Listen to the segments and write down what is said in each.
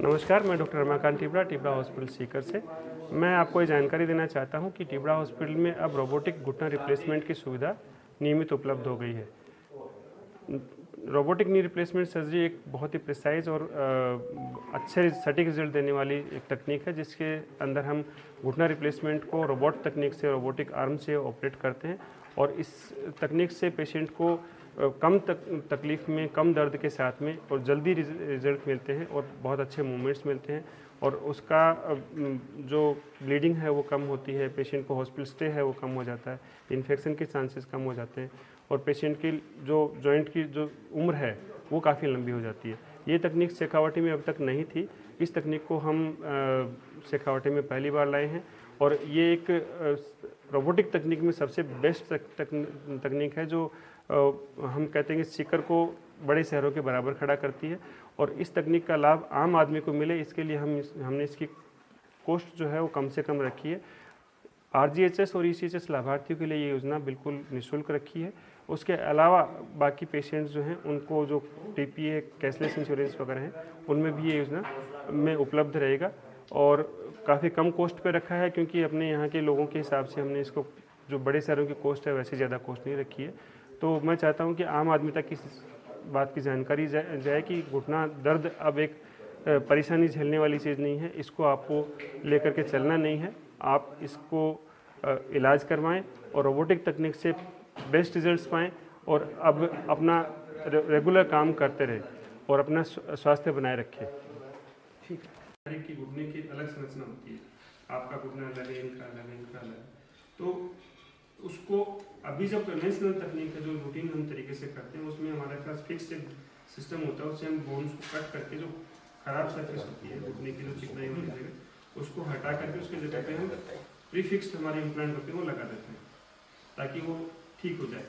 नमस्कार, मैं doctor Ramakant टिबड़ा, टिबड़ा hospital Sikar से। मैं आपको ये जानकारी देना चाहता हूँ कि टिबड़ा हॉस्पिटल में अब रोबोटिक घुटना रिप्लेसमेंट की सुविधा नियमित उपलब्ध हो गई है। रोबोटिक नी रिप्लेसमेंट सर्जरी एक बहुत ही प्रिसाइज और अच्छे सटीक रिजल्ट देने वाली एक तकनीक है, जिसके अंदर हम घुटना रिप्लेसमेंट को रोबोट तकनीक से, रोबोटिक आर्म से ऑपरेट करते हैं और इस तकनीक से पेशेंट को कम तकलीफ़ में, कम दर्द के साथ में और जल्दी रिजल्ट मिलते हैं और बहुत अच्छे मूवमेंट्स मिलते हैं और उसका जो ब्लीडिंग है वो कम होती है, पेशेंट को हॉस्पिटल स्टे है वो कम हो जाता है, इन्फेक्शन के चांसेस कम हो जाते हैं और पेशेंट की जो जॉइंट की जो उम्र है वो काफ़ी लंबी हो जाती है। ये तकनीक शेखावटी में अब तक नहीं थी। इस तकनीक को हम शेखावटी में पहली बार लाए हैं और ये एक रोबोटिक तकनीक में सबसे बेस्ट तकनीक है, जो हम कहते हैं कि सीकर को बड़े शहरों के बराबर खड़ा करती है और इस तकनीक का लाभ आम आदमी को मिले, इसके लिए हमने इसकी कॉस्ट जो है वो कम से कम रखी है। RGHS और ECHS लाभार्थियों के लिए ये योजना बिल्कुल निःशुल्क रखी है। उसके अलावा बाकी पेशेंट्स जो हैं उनको जो TPA कैशलेस इंश्योरेंस वगैरह हैं उनमें भी ये योजना में उपलब्ध रहेगा और काफ़ी कम कॉस्ट पे रखा है, क्योंकि अपने यहाँ के लोगों के हिसाब से हमने इसको जो बड़े शहरों की कॉस्ट है वैसे ज़्यादा कॉस्ट नहीं रखी है। तो मैं चाहता हूँ कि आम आदमी तक इस बात की जानकारी जाए कि घुटना दर्द अब एक परेशानी झेलने वाली चीज़ नहीं है, इसको आपको लेकर के चलना नहीं है, आप इसको इलाज करवाएं और रोबोटिक तकनीक से बेस्ट रिजल्ट्स पाएं और अब अपना रेगुलर काम करते रहें और अपना स्वास्थ्य बनाए रखें। ठीक है। हर एक की घुटने की अलग संरचना होती है, आपका घुटना अलग है, इनका अलग है, इनका अलग है, तो उसको अभी जो कन्वेंशनल तकनीक है, जो रूटीन हम तरीके से करते हैं, उसमें हमारे पास फिक्स सिस्टम होता है, उससे हम बोन्स को कट करके जो खराब सरफेस होती है घुटने की, जो चिकनाई वाली जगह, उसको हटा करके उसके जगह पे हम प्रीफिक्स्ड हमारे इम्प्लांट होते हैं वो लगा देते हैं ताकि वो ठीक हो जाए।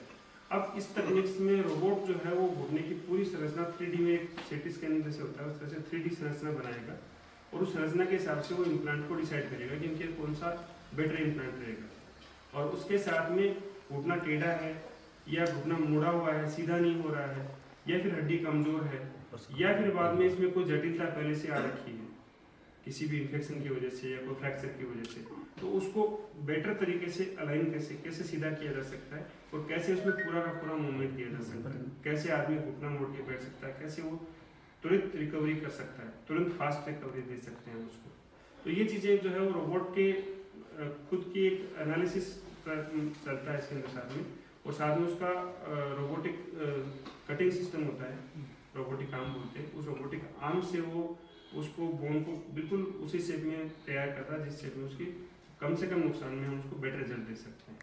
अब इस तकनीक में रोबोट जो है वो घुटने की पूरी संरचना 3D में एक CT स्कैन जैसे होता है उस तरह से 3D संरचना बनाएगा और उस संरचना के हिसाब से वो इम्प्लांट को डिसाइड करेगा कि इनके कौन सा बेटर इम्प्लांट रहेगा और उसके साथ में घुटना टेढ़ा है या घुटना मुड़ा हुआ है, सीधा नहीं हो रहा है, या फिर हड्डी कमजोर है, या फिर बाद में इसमें कोई जटिलता पहले से आ रखी है किसी भी इन्फेक्शन की वजह से या कोई फ्रैक्चर की वजह से, तो उसको बेटर तरीके से अलाइन कैसे सीधा किया जा सकता है और कैसे उसमें पूरा का पूरा मूवमेंट दिया जा सकता है, कैसे आदमी घुटना मोड़ के बैठ सकता है, कैसे वो तुरंत रिकवरी कर सकता है, तुरंत फास्ट रिकवरी दे सकते हैं उसको। तो ये चीज़ें जो है वो रोबोट के खुद की एक एनालिसिस चलता है इसके अंदर साथ में, और साथ में उसका रोबोटिक कटिंग सिस्टम होता है, रोबोटिक आर्म बोलते हैं, उस रोबोटिक आर्म से वो उसको बोन को बिल्कुल उसी शेप में तैयार करता है जिस शेप में उसकी कम से कम नुकसान में हम उसको बेटर रिजल्ट दे सकते हैं।